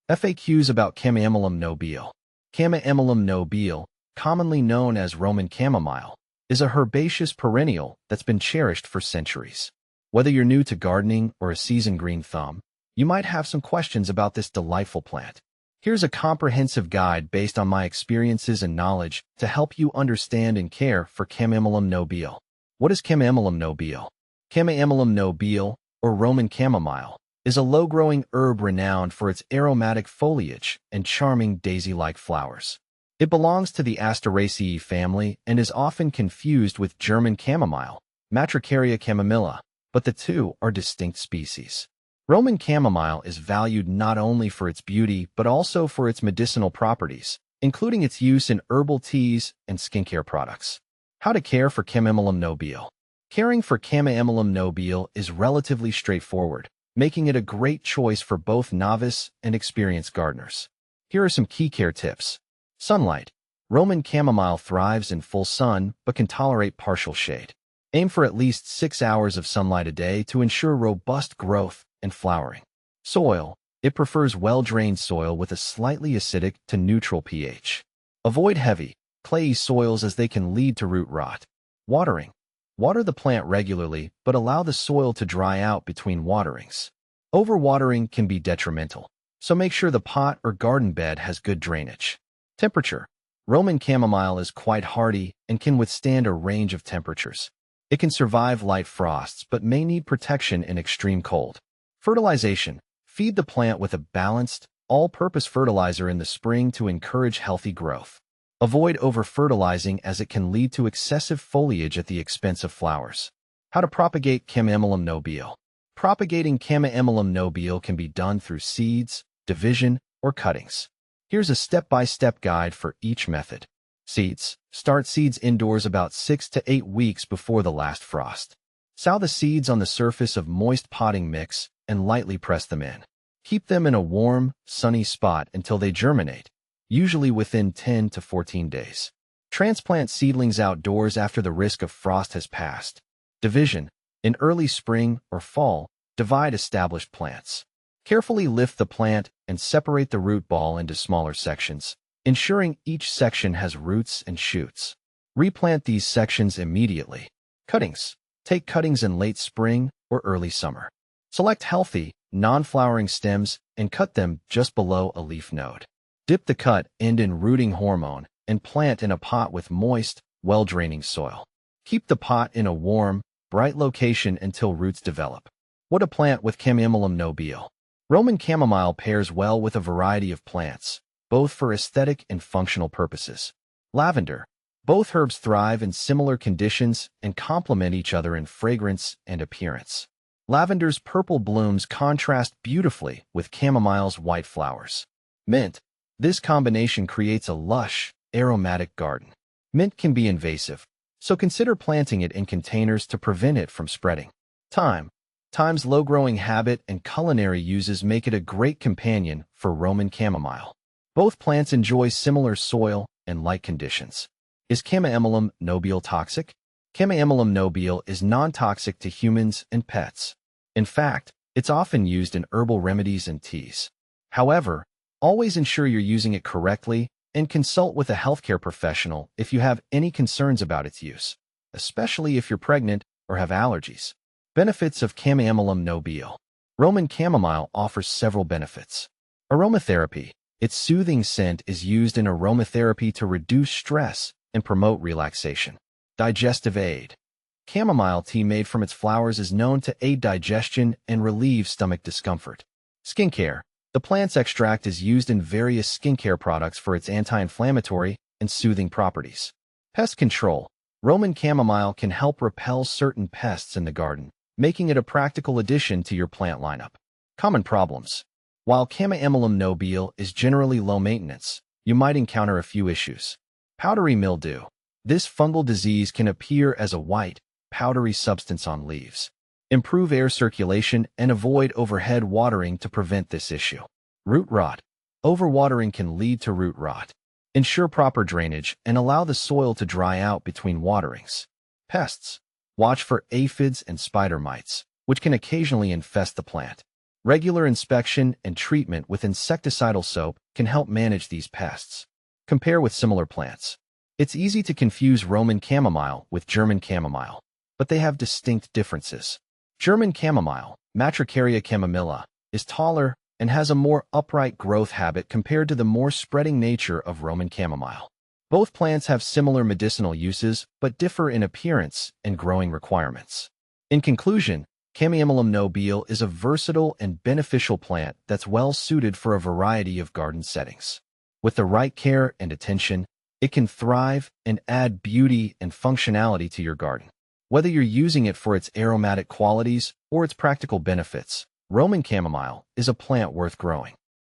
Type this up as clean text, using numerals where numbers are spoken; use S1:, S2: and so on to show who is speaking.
S1: FAQs about Chamaemelum nobile. Chamaemelum nobile, commonly known as Roman chamomile, is a herbaceous perennial that's been cherished for centuries. Whether you're new to gardening or a seasoned green thumb, you might have some questions about this delightful plant. Here's a comprehensive guide based on my experiences and knowledge to help you understand and care for Chamaemelum nobile. What is Chamaemelum nobile? Chamaemelum nobile, or Roman chamomile, is a low-growing herb renowned for its aromatic foliage and charming daisy-like flowers. It belongs to the Asteraceae family and is often confused with German chamomile, Matricaria chamomilla, but the two are distinct species. Roman chamomile is valued not only for its beauty but also for its medicinal properties, including its use in herbal teas and skincare products. How to care for Chamaemelum nobile. Caring for Chamaemelum nobile is relatively straightforward, making it a great choice for both novice and experienced gardeners. Here are some key care tips. Sunlight. Roman chamomile thrives in full sun but can tolerate partial shade. Aim for at least 6 hours of sunlight a day to ensure robust growth and flowering. Soil. It prefers well-drained soil with a slightly acidic to neutral pH. Avoid heavy, clayey soils as they can lead to root rot. Watering. Water the plant regularly, but allow the soil to dry out between waterings. Overwatering can be detrimental, so make sure the pot or garden bed has good drainage. Temperature. Roman chamomile is quite hardy and can withstand a range of temperatures. It can survive light frosts but may need protection in extreme cold. Fertilization. Feed the plant with a balanced, all-purpose fertilizer in the spring to encourage healthy growth. Avoid over-fertilizing as it can lead to excessive foliage at the expense of flowers. How to propagate Chamaemelum nobile. Propagating Chamaemelum nobile can be done through seeds, division, or cuttings. Here's a step-by-step guide for each method. Seeds. Start seeds indoors about 6 to 8 weeks before the last frost. Sow the seeds on the surface of moist potting mix and lightly press them in. Keep them in a warm, sunny spot until they germinate, usually within 10 to 14 days. Transplant seedlings outdoors after the risk of frost has passed. Division. In early spring or fall, divide established plants. Carefully lift the plant and separate the root ball into smaller sections, ensuring each section has roots and shoots. Replant these sections immediately. Cuttings. Take cuttings in late spring or early summer. Select healthy, non-flowering stems and cut them just below a leaf node. Dip the cut end in rooting hormone and plant in a pot with moist, well-draining soil. Keep the pot in a warm, bright location until roots develop. What to plant with Chamaemelum nobile. Roman chamomile pairs well with a variety of plants, both for aesthetic and functional purposes. Lavender. Both herbs thrive in similar conditions and complement each other in fragrance and appearance. Lavender's purple blooms contrast beautifully with chamomile's white flowers. Mint. This combination creates a lush, aromatic garden. Mint can be invasive, so consider planting it in containers to prevent it from spreading. Thyme. Thyme's low-growing habit and culinary uses make it a great companion for Roman chamomile. Both plants enjoy similar soil and light conditions. Is Chamaemelum nobile toxic? Chamaemelum nobile is non-toxic to humans and pets. In fact, it's often used in herbal remedies and teas. However, always ensure you're using it correctly and consult with a healthcare professional if you have any concerns about its use, especially if you're pregnant or have allergies. Benefits of Chamaemelum nobile. Roman chamomile offers several benefits. Aromatherapy. Its soothing scent is used in aromatherapy to reduce stress and promote relaxation. Digestive aid. Chamomile tea made from its flowers is known to aid digestion and relieve stomach discomfort. Skincare. The plant's extract is used in various skincare products for its anti-inflammatory and soothing properties. Pest control. Roman chamomile can help repel certain pests in the garden, making it a practical addition to your plant lineup. Common problems. While Chamaemelum nobile is generally low maintenance, you might encounter a few issues. Powdery mildew. This fungal disease can appear as a white, powdery substance on leaves. Improve air circulation and avoid overhead watering to prevent this issue. Root rot. Overwatering can lead to root rot. Ensure proper drainage and allow the soil to dry out between waterings. Pests. Watch for aphids and spider mites, which can occasionally infest the plant. Regular inspection and treatment with insecticidal soap can help manage these pests. Compare with similar plants. It's easy to confuse Roman chamomile with German chamomile, but they have distinct differences. German chamomile, Matricaria chamomilla, is taller and has a more upright growth habit compared to the more spreading nature of Roman chamomile. Both plants have similar medicinal uses, but differ in appearance and growing requirements. In conclusion, Chamaemelum nobile is a versatile and beneficial plant that's well suited for a variety of garden settings. With the right care and attention, it can thrive and add beauty and functionality to your garden. Whether you're using it for its aromatic qualities or its practical benefits, Roman chamomile is a plant worth growing.